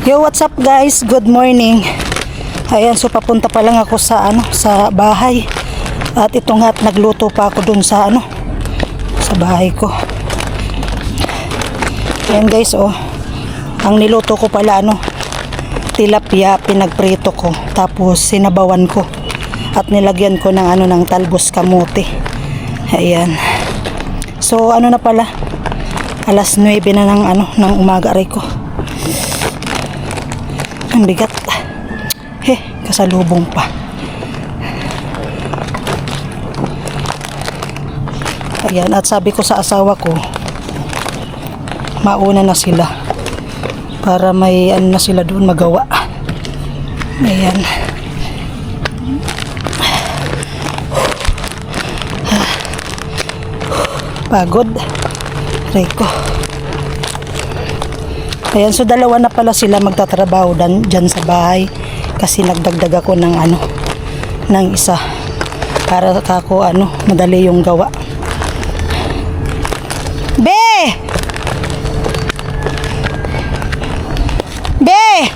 Yo, what's up guys? Good morning. Ayan, so papunta pa lang ako sa sa bahay. At ito nga, nagluto pa ako dun sa sa bahay ko. Ayan guys, oh. Ang niluto ko pala tilapia, pinagprito ko. Tapos sinabawan ko. At nilagyan ko ng ng talbos kamote. Ayan. So na pala? Alas 9 na ng umaga aray ko. Ang bigat. Kasalubong pa. Ayan, at sabi ko sa asawa ko, mauna na sila para may na sila doon magawa. Ayan. Pagod. Reko. Ayan, so dalawa na pala sila magtatrabaho dyan sa bahay kasi nagdagdag ako ng ng isa para ako madali yung gawa. Be! Be!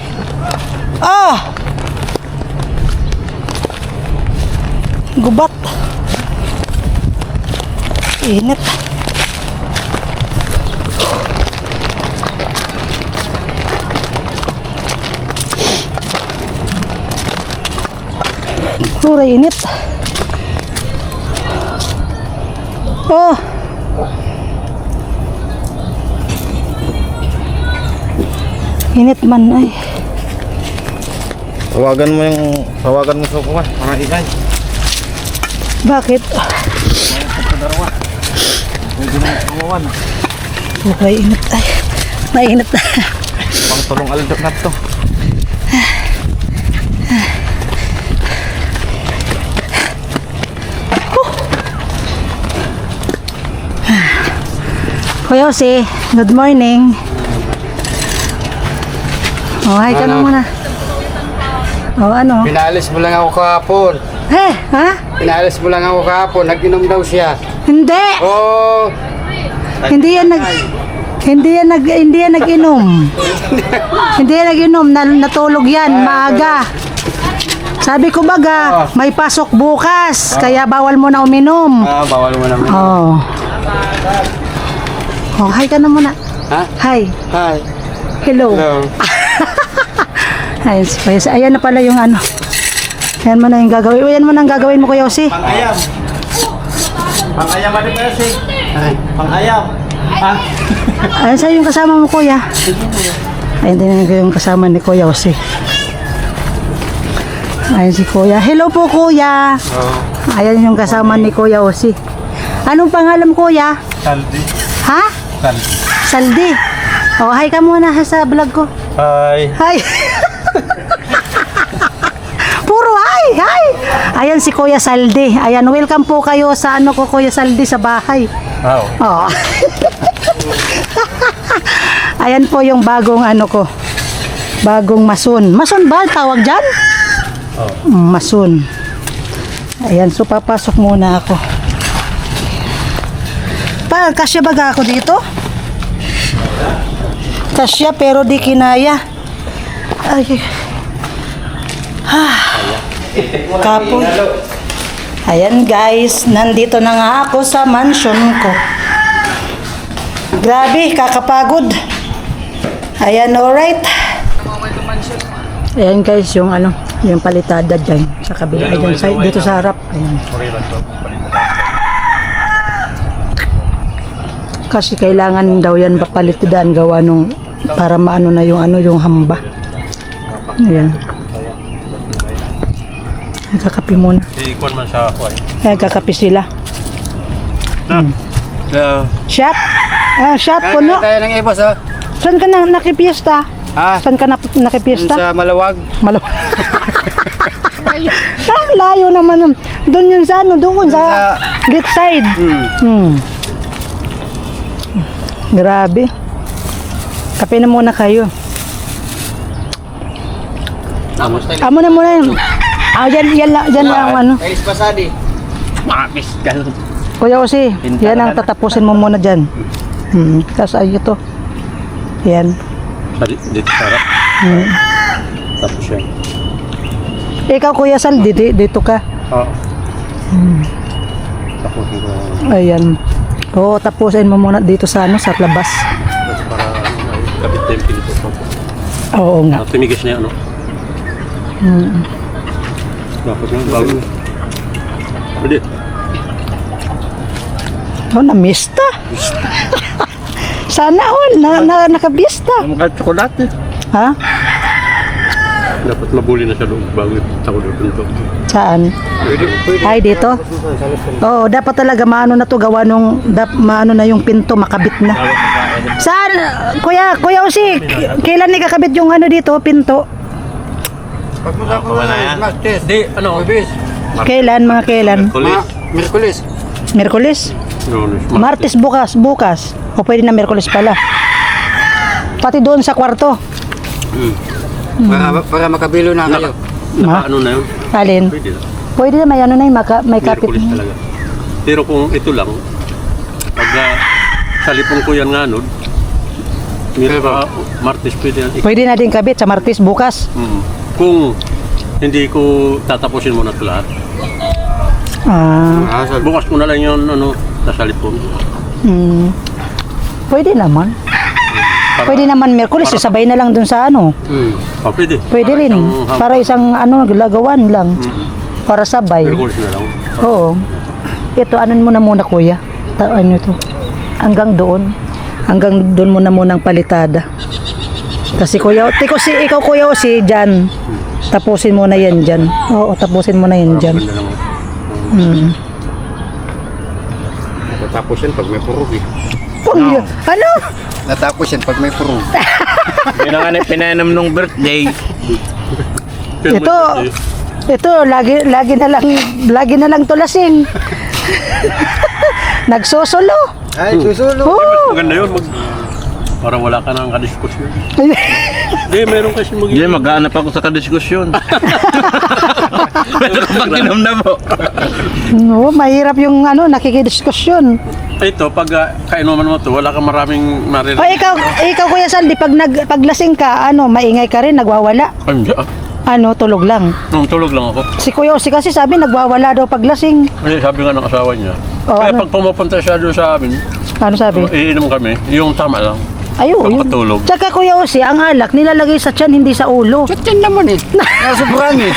Oh! Gubat. Init. Suray init. Oh. Init man ay. Tawagan mo sa kuha, mga igay. Bakit? Suray init ay. Mainit na. Pang tulong aldok na to. Kuya Jose, good morning. Oh, hi ka na muna. Oh, Pinalis mo lang ako kahapon. Ha? Pinalis mo lang ako kahapon. Nag-inom daw siya. Hindi. Oh! Hindi yan nag-inom. Hindi yan nag-inom. Natulog yan, maaga. Sabi ko baga, may pasok bukas, kaya bawal mo na uminom. Bawal mo naman. Oh. Oh, hi ka na muna. Ha? Hi. Hi. Hello. Hello. Ayan na pala yung Ayan mo na yung gagawin. Ayan mo na yung gagawin mo, Kuya Jose. Pang-ayam. Pang-ayam ano ba si? Pang-ayam. Ayan sa'yo yung kasama mo, Kuya. Ayan din yung kasama ni Kuya Jose. Ayan si Kuya. Hello po, Kuya. Ayan yung kasama ni Kuya Jose. Anong pangalan, Kuya? Saldi. Ha? Saldi. Saldi. Oh, hi ka muna sa vlog ko. Hi. Hi. Puro hi. Ayan si Kuya Saldi. Ayan, welcome po kayo sa Kuya Saldi sa bahay. Wow. Oh. Ayan po yung bagong ko. Bagong mason. Mason ba tawag dyan? Oh. Mason. Ayan, so papasok muna ako. Kasya baga ako dito? Kasya pero di kinaya. Ay. Kapoy. Ayan guys, nandito na nga ako sa mansion ko. Grabe, kakapagod. Ayan, alright. Ayan guys, yung yung palitada dyan sa kabila. Ayan, dito sa harap. Ayan. Kasi kailangan daw yan papalitan gawa nung para maano na yung yung hamba. Ayan. Nagkakape muna. Ikon man sa ako ay. Nagkakape sila. Shot? Shot po no? Tayo ng ibos Saan ka nakipiesta? Saan ka nakipiesta? Sa Malawag. Malawag. Ang layo naman. Doon yun sa doon sa gate side. Grabe. Kape na muna kayo. Amo na muna yun. Yan lang Kailis pasadi. Mapis ka. Kuya Jose, yan ang tatapusin mo muna dyan. Tapos ay ito. Yan. Dito sarap. Tapos yan. Ikaw, Kuya Sal, dito ka. Oo. Tapusin ko lang. Ayan. Oo, tapusin mo muna dito sa ano, sa labas. Para kabit na yung pinto ko. Oo nga. Tumigis na yan, ano? Dapat nga, bago. Pwede. Oh, namista. Sana all, nakabista. Mga tsokolate. Ha? Dapat mabuli na sa loob bago ipinta ko doon pinto. Saan? Pwede. Ay, dito? Oo, dapat talaga maano na to, gawa nung, maano na yung pinto, makabit na. Saan? Kuya Usi, kailan ni kakabit yung ano dito, pinto? Pagmula ko na Martes. Di, ano? Lunes. Kailan, mga kailan? Miyerkules. Merkulis? Martes bukas. O pwede na Merkulis pala. Pati doon sa kwarto. Para makabilo na kayo. Ano na yun? Alin? Pwede na. Pwede na may ano na yung may kapit. Miraculous talaga. Pero kung ito lang, pag salipong ko yan nga nun, Martes pwede yan. Pwede na din kabit sa Martes bukas. Kung hindi ko tatapusin muna ito lahat, bukas ko na lang yun, sa salipong. Pwede naman. Pwede naman Merkulis, sabay na lang dun sa ano. Pwede. Pwede rin. Para isang ano, lagawan lang. Para sabay. Miraculous na lang. Oo. Ito, anon mo na muna, kuya. Ano to? Hanggang doon munang palitada. Kasi ikaw kuya si dyan. Tapusin mo na yan dyan. Oo, tapusin mo na yan dyan. Pwede lang. Natapos yan pag may purog eh. Ano? Natapos yan pag may purog. Yun ang ano pinanam nung birthday. Ito, lagi na lang tulasing. Nagsusulo. Ay, susulo. Oo. Maganda yun. Parang wala ka nang kadiskusyon. Hindi, meron kasi Hindi, maghanap ako sa kadiskusyon. Pero kapag kinamnam mo. No, mahirap yung nakikidiskusyon. Ito, pag kainuman mo to, wala kang maraming marinig. O ikaw Kuya Saldi, paglasing ka, maingay ka rin, nagwawala. Ay, hindi ah. Tulog lang. Tulog lang ako. Si Kuya Osi kasi sabi nagwawala daw paglasing. Ay, sabi nga ng asawa niya. Oh, Kaya ano? pag pumupunta siya doon sa amin, Ano sabi? iinom kami, yung tama lang. Ayun. Pagpatulog. Tsaka Kuya Osi, ang alak nilalagay sa tiyan, hindi sa ulo. Chat yan naman eh. Nasuburan eh.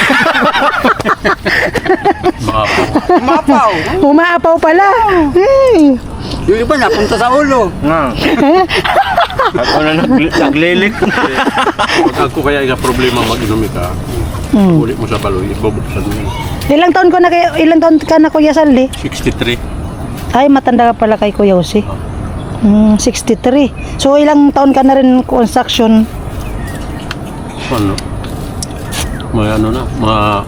Makapaw. Mapaw. Umaapaw pala. Hey. Yung iba napunta sa ulo. Nga. Ako na naglilik. Pag ako kaya yung problema mag-inom ka, ulit mo sa baloy, ibubuksan mo yun. Ilang taon ka na Kuya Saldi? 63. Ay, matanda ka pala kay Kuya Osi. 63. So, ilang taon ka na rin construction? Ano? Mga mga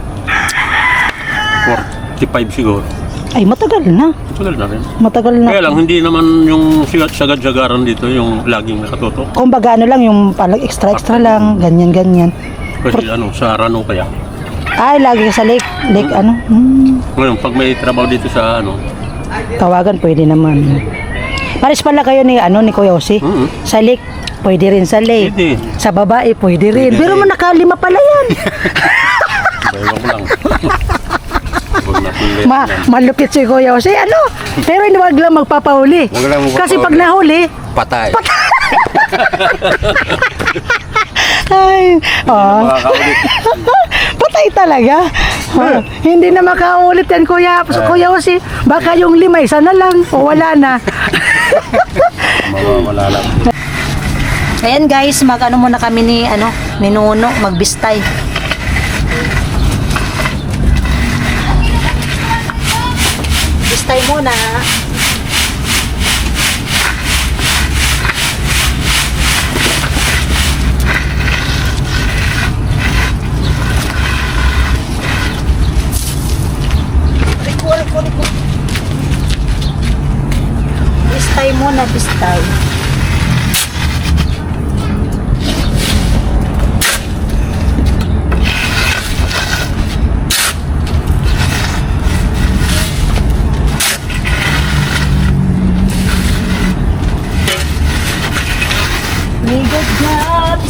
45 siguro. Ay, matagal na. Tagal na rin. Matagal na. Kaya lang, hindi naman yung sagad-sagaran dito, yung laging nakatutok. Kumbaga lang, yung palag extra lang, ganyan. Kasi sa Arano kaya. Ay, lagi ka sa lake. Ngayon, pag may trabaho dito sa Tawagan, pwede naman. Pares pala kayo ni Kuya Osi. Sa lake, pwede rin sa lake. Pwede. Sa babae, pwede rin. Pero mo nakalima pala yan. Bayawan ko lang. Huwag natin let yan. Malupit si Kuya Osi. Pero hindi wag lang magpapahuli. Wag lang magpapahuli. Kasi pag nahuli, Patay. ay, Makakaulit. patay talaga. Hindi na makaulit yan, Kuya Osi. Baka yung 5, isa na lang o wala na. Mawawala lang. Ayan guys, muna kami ni Nuno, magbistay. Bistay muna. Bistay muna, bistay. Need a God.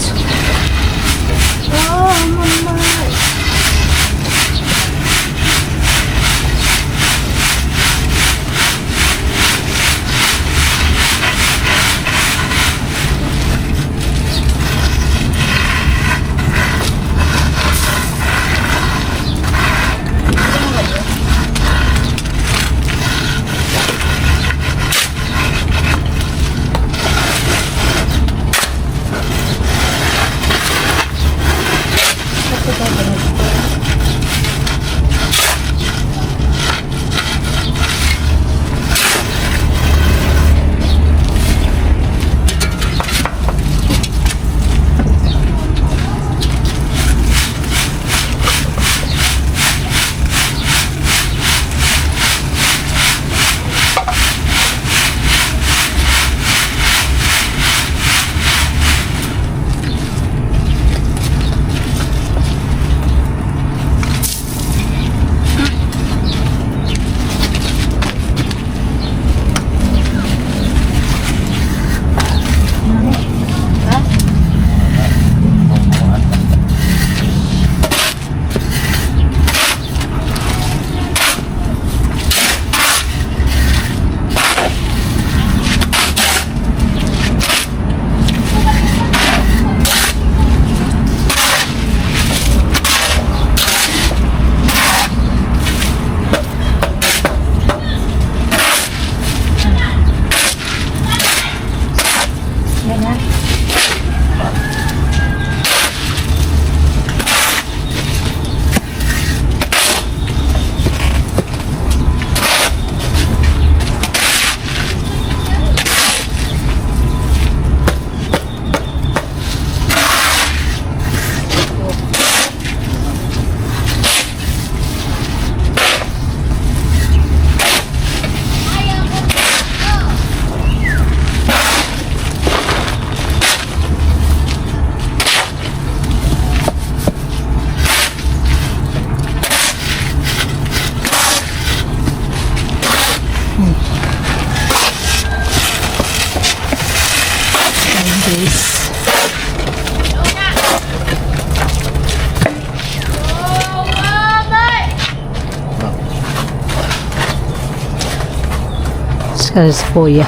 Kasi si Kuya.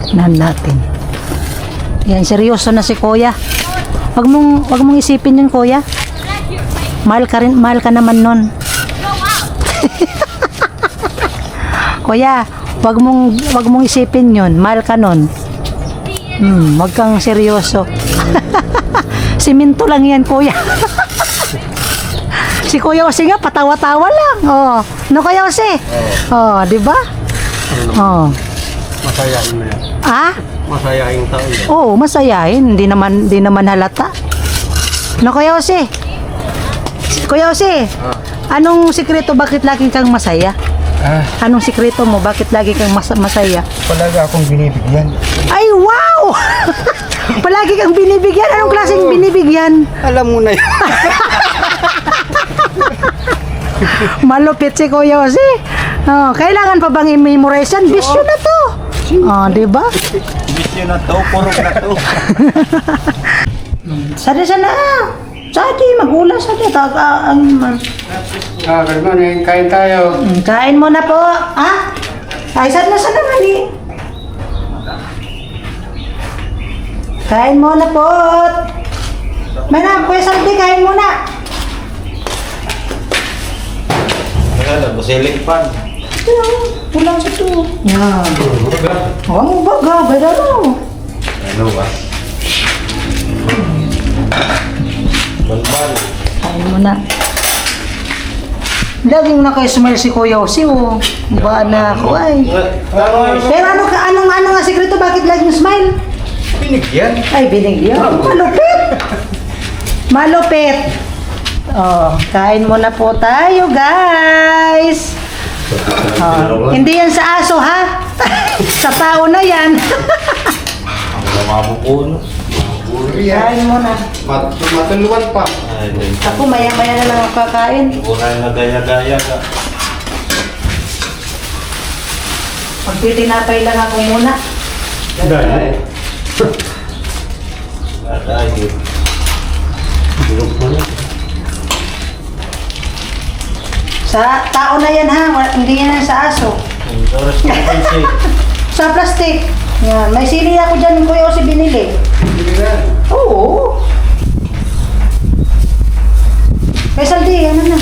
Tignan natin. Yan, seryoso na si Kuya. Wag mong isipin yun, Kuya. Mahal ka naman nun. Kuya, wag mong isipin yun. Mahal ka nun. Wag kang seryoso. Siminto lang yan, Kuya. Si Kuya Jose nga, patawa-tawa lang. Oh. No, Kuya Jose? Oh, di ba? Oh. Masayain mo yan. Ah? Masayain tao yan. Oo, masayahin. Hindi naman halata. No, Kuya Jose? Kuya Jose, anong sikreto bakit lagi kang masaya? Anong sikreto mo bakit lagi kang masaya? Palagi akong binibigyan. Ay, wow! Palagi kang binibigyan. Anong klaseng binibigyan? Alam mo na yun. Malupit si Kuya Jose. Oh, kailangan pa bang i-memorize yan? Bisyo na to. Oh, di ba? Bisyo na to, purok na to. Sadi sana. Sadi, magula sadi. Good morning, kain tayo. Kain mo na po. Ah? Ay, sana mali. Kain mo na po. Mana, Kuya Saldi, kain mo na. Kaya busiling pan. Pulang situ. Yan. Huwag mo baga, gada mo. Ano ba? Balbal. Kain mo na. Laging naka-smile si Kuya Jose, oh. Ba na ako, ay. Pero anong nga sikreto? Bakit laging smile? Binigyan. Ay, binigyan. Malupit. Malupit. Oh, kain muna po tayo, guys. Oh, hindi yan sa aso, ha? Sa tao na yan. Ang mabukuno. Kain muna. Matuluan pa. Ako, maya-maya na lang ako kakain. Bukan na gaya-gaya ka. Magtitinapay lang ako muna. Dahil. Dahil. Sa tao na yan, ha? Hindi yan sa aso. Oras na pansi. Sa plastic. Yan. May sili ako dyan, Kuya Jose, binili. Oo. Kay Saldi, ano na?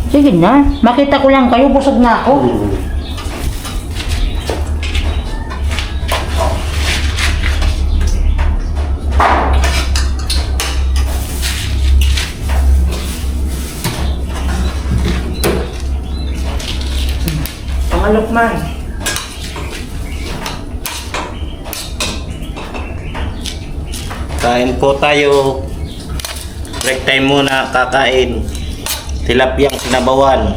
Sige na. Makita ko lang kayo, busog na ako. Pangalokman. Kain po tayo. Break time muna kakain. Tilapiyang sinabawan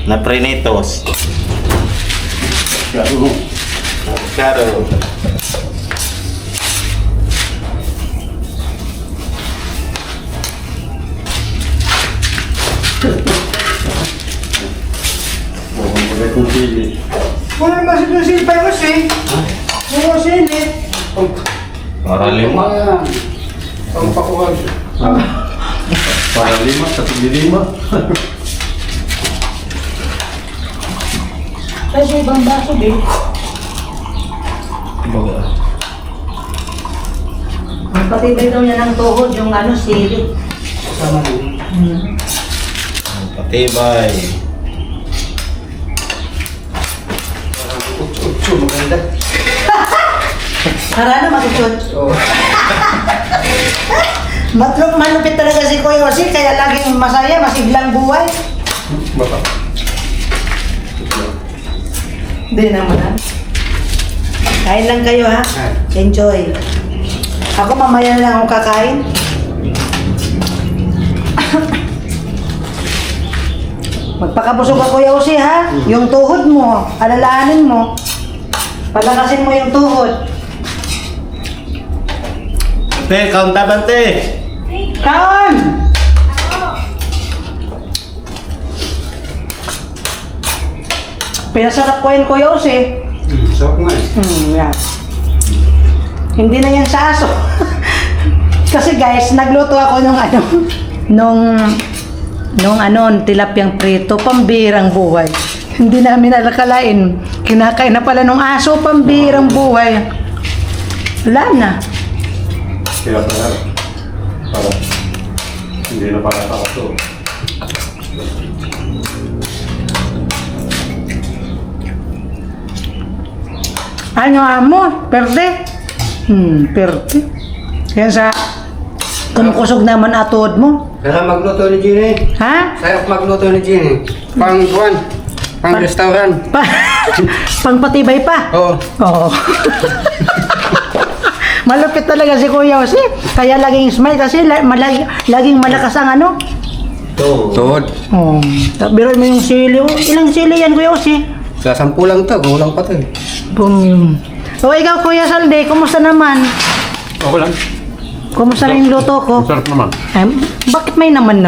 na prinitos. Claro. Wala naman si Lucy pa yun si. Wala sili. Para lima. Ang pakuhan. Para 5, sa 5. Kasi ibang baso, din. Magpatibay daw niya ng tuhod, yung ano, sili. Sama din. Patibay. Utsu, maganda. Para na matutod. Oo. Malupit talaga si Kuya Jose, kaya laging masaya, masiglang buhay. Baka. Hindi naman, ha? Kain lang kayo, ha? Enjoy. Ako mamaya na lang ako kakain. Magpakabusog ako, Kuya Jose, ha? Yung tuhod mo, alalaanin mo. Palakasin mo yung tuhod. Te, kauntaban te. Kaon! Pinasarap ko yun, Kuya Jose. Sarap nga eh. Yeah. Hindi na yan sa aso. Kasi guys, nagluto ako nung Nung tilapyang prito, pambihirang buhay. Hindi namin alakalain. Kinakain na pala nung aso, pambihirang buhay. Wala na. Kaya pala, para hindi na para sa aso. Ano amo? Perde? Perde. Kaya sa kumukusog naman atod mo. Sarap magluto ni Jenny. Ha? Sarap magluto ni Jenny. Pang buwan. Pang restaurant. Pangpatibay pa? Oo. Oo. Malupit talaga si Kuya Jose. Kaya laging smile kasi laging malakas ang Tuhod. Oh. Biro mo yung sili. Ilang sili yan, Kuya Jose? Sa 10 lang to. Kulang pa to eh. Boom. O ikaw, Kuya Salde, kumusta naman? Okay lang. Kumusta na yung luto ko? Sarap naman. Bakit may naman?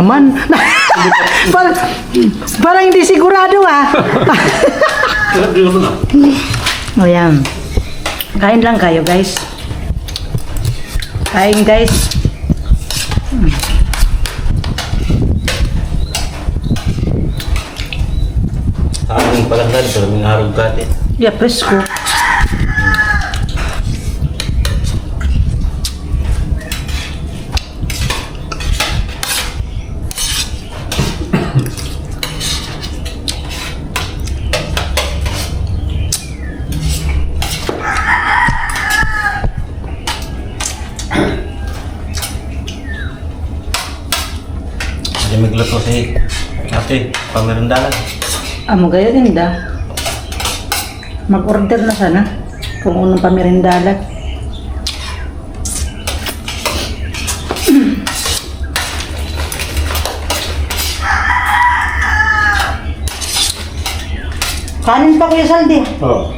Parang hindi sigurado Sarap din naman O yan. Kain lang kayo, guys. Kain, guys. Aming palanggan, pero may harog kati. Yeah, presko. Hindi magluto si ate, pamirindalan. Amo gaya din da. Mag-order na sana kung unang pamirindalat. Kanin pa, Kuya Saldi. Oo.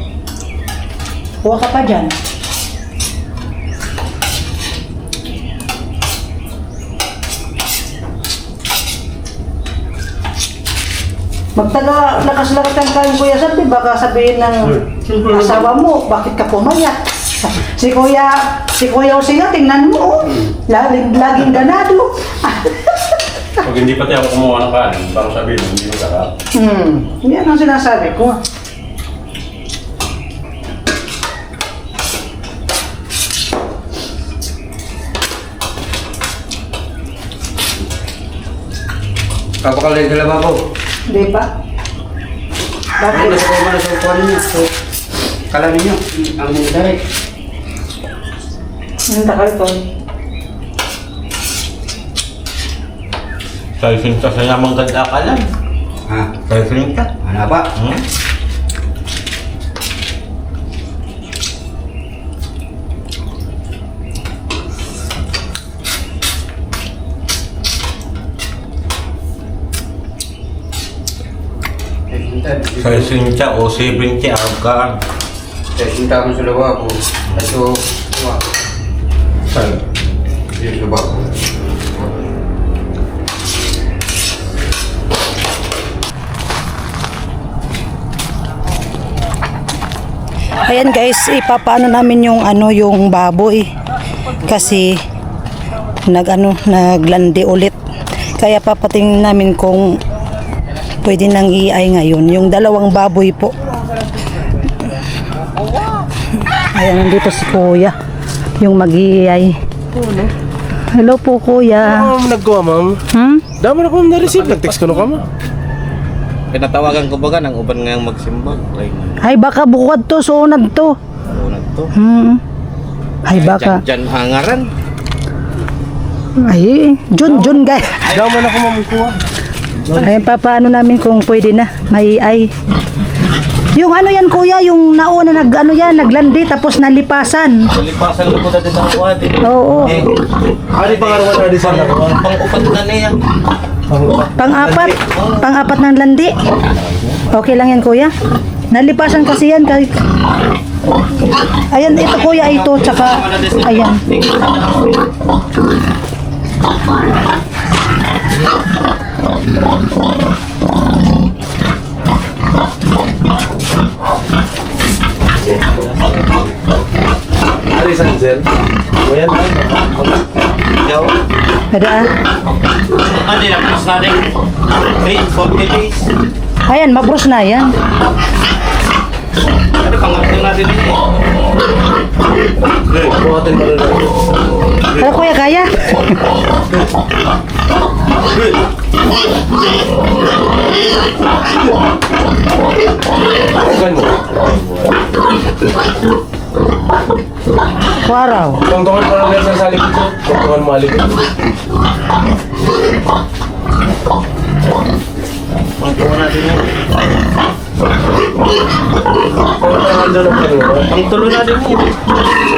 Kuha ka pa dyan. Magtaga lakas-lakas ang kain, Kuya Saldi. Baka sabihin ng asawa mo, bakit ka pumayat? Si Kuya Jose nga, tingnan mo. Laging ganado. Pag hindi pati ako kumuha ng kanin, parang sabihin, hindi mo sarap. Yan ang sinasabi ko. Papakalay sa lababo. Hindi pa? Bakit? Bakit? Nasa ko na sa upuan ninyo. So, kala ninyo, ang mindaray. Ang takal ko. Sa isinta sa yamang ganda ka lang. Ha? Sa isinta. Ano ba? Sa isinta o 70 harog ka. Sinta ko sa lababo. Ito, Saan? sa lababo. Ayan guys, ipapaano namin yung yung baboy. Kasi naglandi ulit. Kaya papatingin namin kung pwede nang iay ngayon. Yung dalawang baboy po. Ayan, nandito si Kuya. Yung mag-iay. Hello po, Kuya. Ano nagkuha, ma'am? Damo na ko na-receive. Nag-text ko na ka, ma'am. Pinatawagan ko baga ng uban ngayong magsimba. Ay, baka bukod to, sunod to. Unag to. Ay, baka. Diyan hangaran. Ay, Jun, guys. Damo na ko, ma'am, kuha. Ay, papaano namin kung pwede na, may ay. Yung yan, Kuya, yung nauna naglandi tapos nalipasan. Lipasan ko dati ng kuha din. Oo. Ano pa nga naman na sa Pang-upat na niya. Pang-apat ng landi. Okay lang yan, Kuya. Nalipasan kasi yan kahit. Ayan, ito, Kuya, ito, tsaka, ayan. Ari Sanzel. O yan, ma'am. Ikaw? Ada ah. Hindi na, plus na rin. 40 days. Ayan, mabrus na yan. Ano, pangatlo na din ito. Buhatin pa rin natin. Pero kuya, kaya? Tanggal mo. Waraw. Tungtungan mo lang meron sa salikod ko. Tungtungan mo alikod. Pangtuwa natin yun. Tungtungan doon ang pangtuwa. Pangtulo natin yun.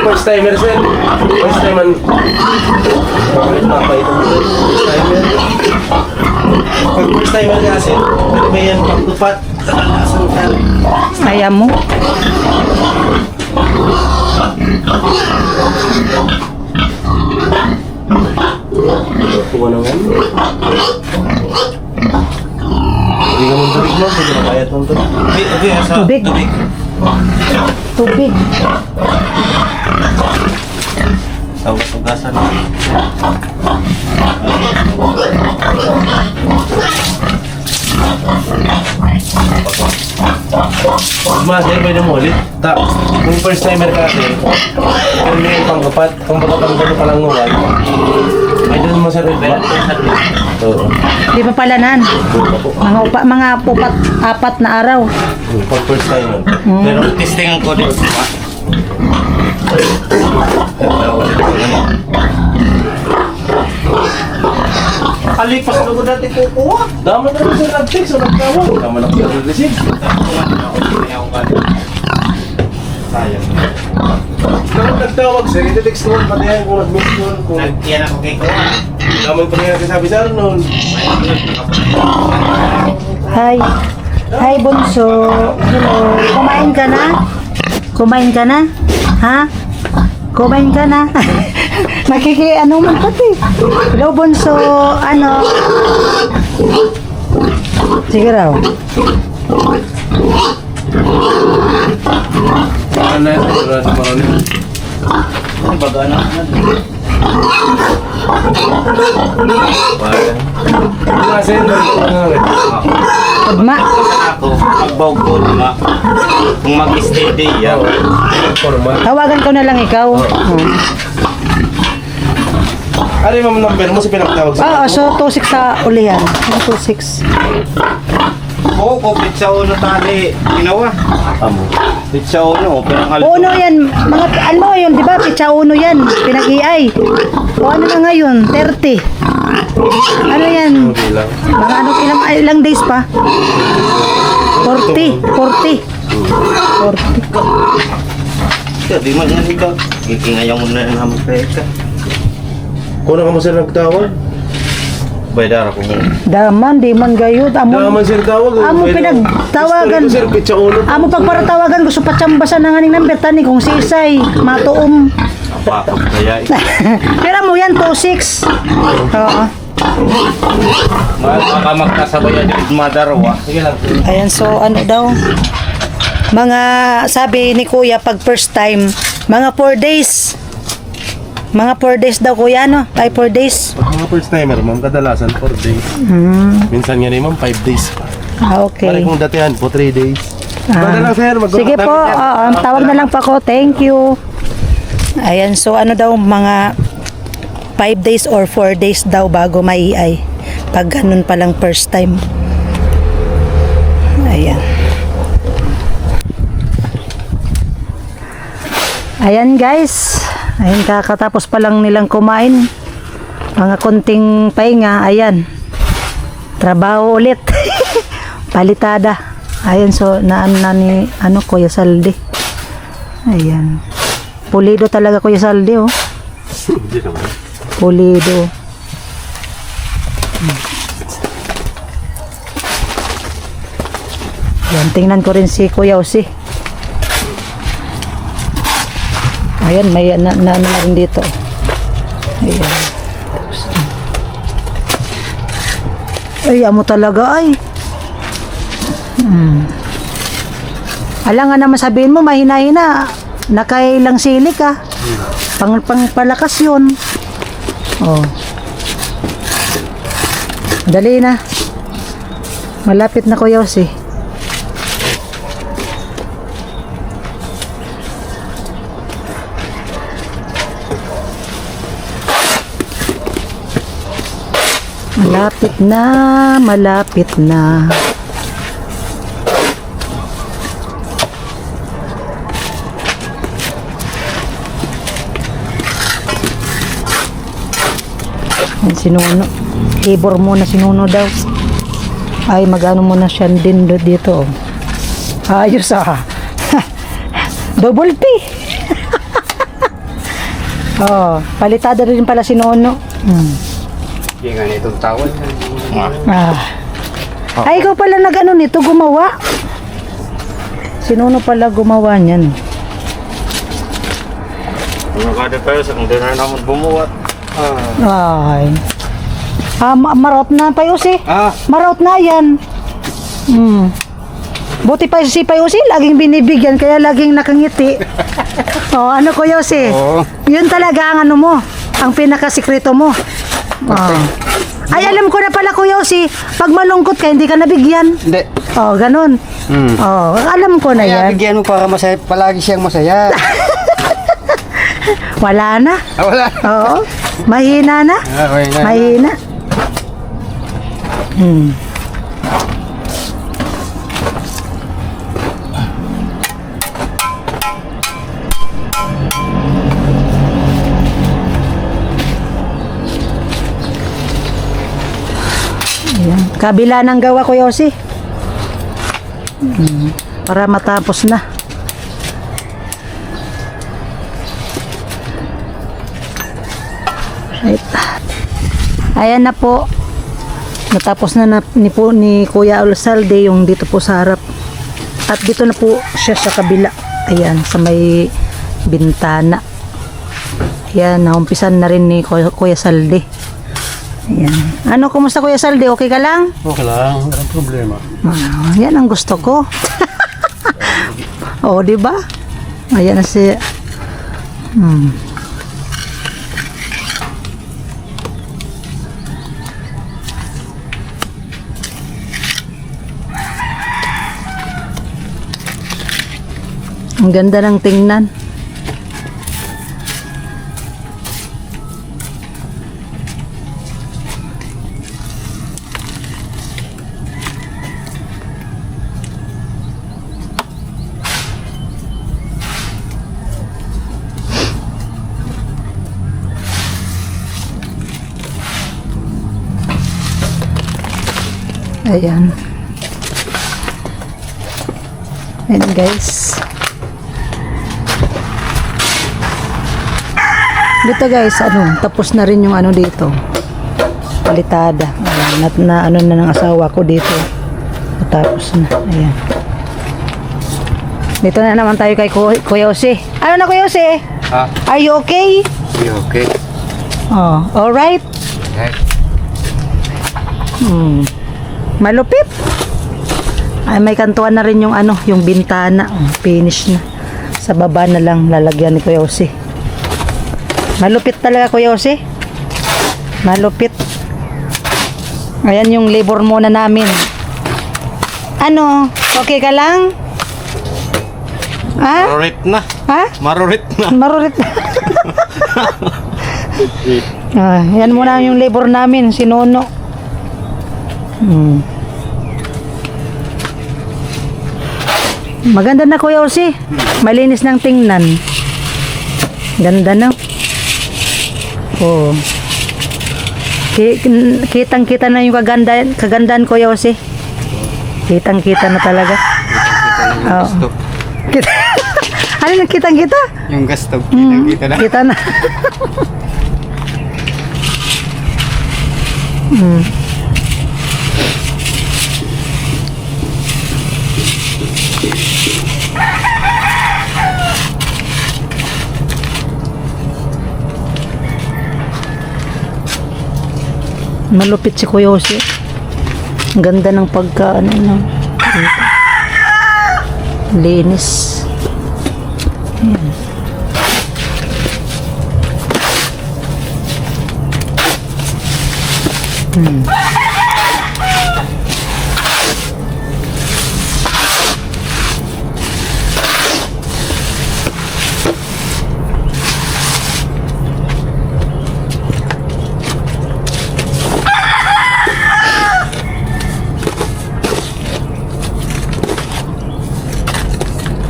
First timer sir. First timer. Papay ito. First timer. Pag first timer nga sir, pwede ba yan pagtupat? Ayaw mo? Tuwa naman. Hindi ka mong tubig mo. Hindi ka kayat mong tubig. Hindi, sa Tubig. tubig. Tubig. Sa ugasan. Mas, eh, pwede mo ulit. Kung first timer ka kasi, pero may pangkapat, kung pagkatanggal pa lang nuwan, ay doon mo sa red ba? Oo. Di pa palanan. Mga apat na araw. Pag first timer. Pero testingan ko din. Kalipas na ko dati kukuha. Dama na rin sa nag-text o nagtawag. Dama na ko sa receive. Sayang. Kung nagtawag sir, iti-text mo pati yan kung nag-miss yun. Kung Yan ako kay kuha. dama pa rin natin sabi sa Arnold. Hi. Hi, Bunso. Hello. Kumain ka na? Kumain ka na? Ha? Kumain ka na? Ano man pati. Hello, Bunso. Ano? Sige raw. Saan na ito? Wala sa marami. Ang baga-anak na. Wala sir, ano rin. Ugma. Ako, pagbawag ko na. Kung mag-stay day yan. Formal. Tawagan ko na lang ikaw. Ano yung number mo si pinakatawag sa So 26 sa ulihan. 26. Oo, kung pizza uno tali, ginawa. Amo. Pizza uno, pinangal. Uno yan. Mga, ano yun, di ba? Pitsa uno yan. Pinag-iay. O ano na ngayon? 30. Ano yan? Okay lang. Mga ano, ilang days pa? 40. 40. 40. Di man yan ikaw. Gikingayaw mo na yung hamang peka. Kung na ka mo sir nagtawag? Baydara ko mo. Daman, di man gayud. Daman sir tawag. Amo pinagtawagan. Sir, pitsa ulo. Amo pagparatawagan gusto pa tsambasan ng aning number tani kung si Isay matuom. Bakit kaya ito? Pero mo yan 26. Oo. Baka magkasabayan yung madarawa. Sige lang. Ayan, so ano daw? Mga sabi ni Kuya pag first time, mga 4 days. Mga 4 days daw Kuya, ano? Ay 4 days. Mga first timer, ma'am, kadalasan 4 days. Minsan nga ni ma'am, 5 days pa. Okay. Balik kong datihan po, 3 days. Bada lang sir, Sige po, tawag na lang pa ko. Thank you. Ayan, so ano daw mga 5 days or 4 days daw bago maiay. Pag ganun pa lang first time. Ayan. Ayan guys. Ayan, kakatapos pa lang nilang kumain. Mga konting pahinga. Ayan. Trabaho ulit. Palitada. Ayan, so naan na ni Kuya Saldi. Ayan. Pulido talaga Kuya Saldi, oh. Hindi naman. Pulido. Ayan, tingnan ko rin si Kuya Usi. Ayan, may na rin dito. Ayan. Ay, amo talaga ay. Alam nga naman sabihin mo, mahina-hina. Nakailang silik ah. Palakas yun. Oh. Dali na. Malapit na Kuya Jose. Malapit na, malapit na. Yan, sinuno. Labor muna, sinuno daw. Ay, magano muna siya din dito. Ayos ah. Double P. Oh, palitada rin pala sinuno. Hindi nga nitong tawad. Ah. Ay, ikaw pala nag-ano nito, gumawa. Sinuno pala gumawa niyan. Ano ka de pero sa kung di na naman bumuhat. Ay. Marot na pa Yose. Marot na yan. Buti pa si Payusi, laging binibigyan, kaya laging nakangiti. Oh, ano ko Yose? Yun talaga ang ano mo, ang pinakasikreto mo. Oh. Ay, alam ko na pala Kuya Yose, pag malungkot ka, hindi ka nabigyan. Hindi. Oh, ganun. Oh, alam ko na Kaya yan. bigyan mo para masaya, palagi siyang masaya. Wala na. Wala. Oo. Mahina na. Okay na. Mahina. Ayan. Kabila ng gawa ko Yossi. Para matapos na. Right. Ayan na po. Natapos na, ni Kuya Ulsalde yung dito po sa harap. At dito na po siya sa kabila. Ayan, sa may bintana. Ayan, naumpisan na rin ni Kuya Salde. Ayan. Ano, kumusta Kuya Salde? Okay ka lang? Okay lang, walang problema. Yan ang gusto ko. Oo, di ba? Ayan na siya. Ang ganda ng tingnan. Ayan. Ayan guys. Dito guys, tapos na rin yung dito. Palitada. Ayan, na ano na ng asawa ko dito. Tapos na. Ayan. Dito na naman tayo kay Kuya Jose. Ano na Kuya Jose? Are you okay? Okay. Oh, all right. Malupit. Ay, may kantuan na rin yung yung bintana. Finish na. Sa baba na lang lalagyan ni Kuya Jose. Malupit talaga Kuya Jose. Malupit. Ayan yung labor muna namin. Ano? Okay ka lang? Ha? Marurit na. Ha? Marurit na. Marurit. Yan muna yung labor namin. Sinuno. Maganda na Kuya Jose. Malinis ng tingnan. Ganda na. Oh. Kitang-kita na yung kagandahan Kuya Jose. Kitang-kita na talaga. Gusto. Ano na kitang-kita? Yung gusto. Kita na. Kita na. Malupit si Kuya Jose. Ang ganda ng pagka linis. Ayan.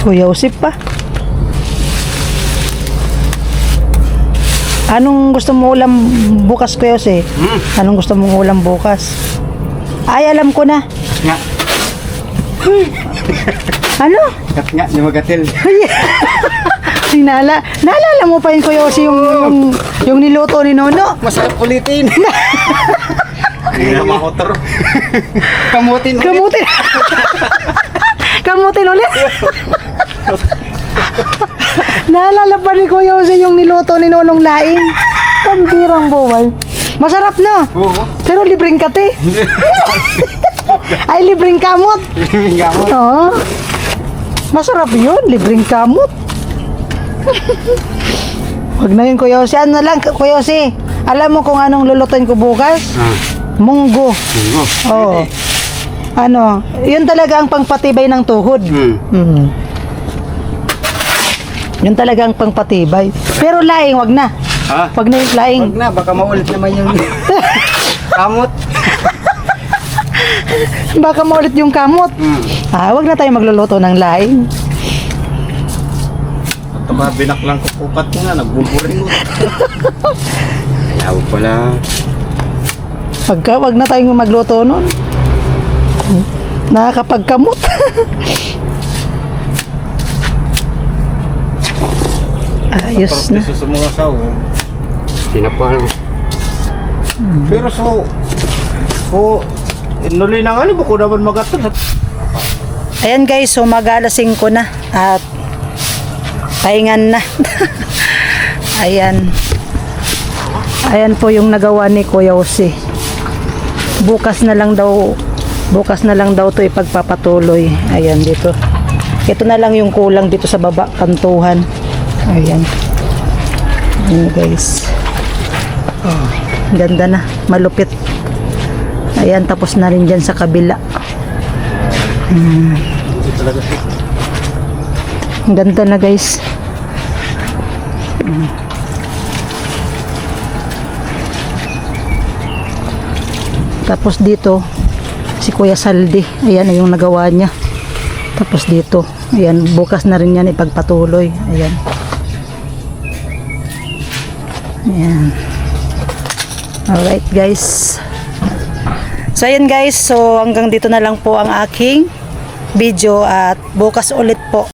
Kuya Usip pa. Anong gusto mo ulam bukas, Kuya Usip? Anong gusto mong ulam bukas? Ay, alam ko na. Nga. Ano? Kat nga, ni Magatil. Naalala mo pa yun, Kuya Usip, yung niluto ni Nono? Masarap ulitin. Hindi na makotor. Kamutin ulit. Kamutin. Kamutin ulit. Naalala pa ni Kuya Jose yung niluto ni Nonong Laing. Pambirang buwal. Masarap na. Oo. Pero libreng kate. Ay, libreng kamot. Gamot. Oo. Masarap yun, libreng kamot. Wag na yun, Kuya Jose. Ano na lang, Kuya Jose? Alam mo kung anong lulutuin ko bukas? Munggo. Oo. Ano, yun talaga ang pangpatibay ng tuhod. Yun talaga ang pangpatibay. Pero laing, wag na. Ha? Wag na yung laing. Wag na, baka maulit naman yung kamot. Baka maulit yung kamot. Wag na tayo magluluto ng laing. Tumabinak lang ko pupat nga, nagbuburing mo. Ayaw pala. Wag na tayong magluto nun. Nakakapagkamot. Ayos na. Sa mga saw. Pinapahal mo. Pero inuloy na nga, buko naman magatot. Ayan guys, so mag-alas 5 na at pahingan na. Ayan. Ayan po yung nagawa ni Kuya Jose. Bukas na lang daw to ipagpapatuloy. Ayan dito. Ito na lang yung kulang dito sa baba, kantuhan. Ayan. Ayan guys. Oh, ganda na, malupit. Ayan, tapos na rin dyan sa kabila. Ang ganda na guys. Tapos dito si Kuya Saldi, ayan na yung nagawa niya. Tapos dito, ayan, bukas na rin yan ipagpatuloy. Ayan. Ayan. Alright guys. So ayan guys, so hanggang dito na lang po ang aking video at bukas ulit po